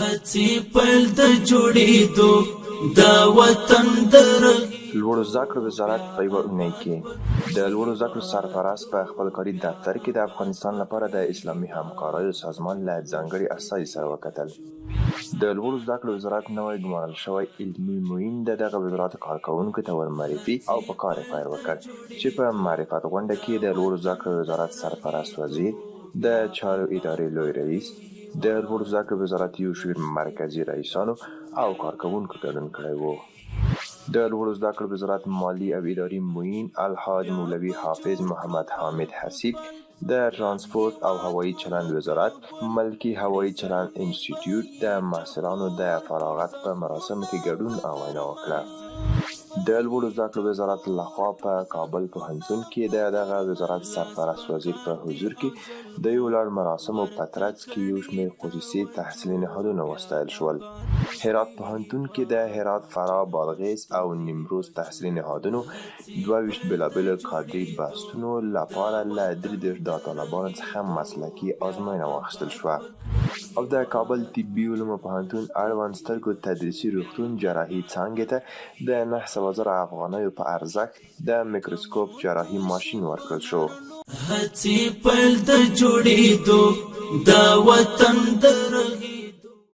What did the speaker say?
هڅې پیل د جوړېدو د وطن در لوړو زده کړو وزارت په یوه اونۍ کې د لوړو زده کړو سرپرست په خپل کاري دفتر کې د افغانستان لپاره د اسلامي همکاریو سازمان له ځانګړي استازي سره وکتل. د لوړو زده کړو وزارت نوی ګمارل شوی علمي معین د دغه وزارت کارکوونکو ته ورمعرفي او په کار یې پیل وکړ چې په معرفت غونډه کې د لوړو زده کړو وزارت سرپرست وزیر د چارو ادارې لوی رئیس د لوړو زده کړو وزارت یو شمېر مرکزي رئیسانو او کارکوونکو ګډون کړی و. د لوړو زده کړو وزارت مالي او اداري معین الحاج مولوي حافظ محمد حامد حسیب د ترانسپورت او هوایي چلند وزارت ملکي هوایي چلند انسټیټیوټ د محصلانو د فراغت په مراسمو کې ګډون او وینا وکړه. د لوړو زده کړو وزارت لخوا په کابل پوهنتون کې د دغه وزارت سرپرست وزیر په حضور کې د یو لړ مراسمو په ترڅ کې یو شمېر خصوصي تحصیلي نهادونه وستایل شول. هرات پوهنتون کې د هرات، فراه، بادغیس او نیمروز تحصیلي نهادونو 22 بېلابېلو کادري بستونو لپاره له 33 داوطلبانو څخه مسلکي ازموینه واخیستل شوه. او د کابل طبي علومو پوهنتون اړوند سترګو تدریسي روغتون جراحي څانګې ته د 900,000 افغانیو په ارزښت د میکروسکوپ جراحي ماشین ورکړل شو. هڅې پیل د جوړېدو د وطن در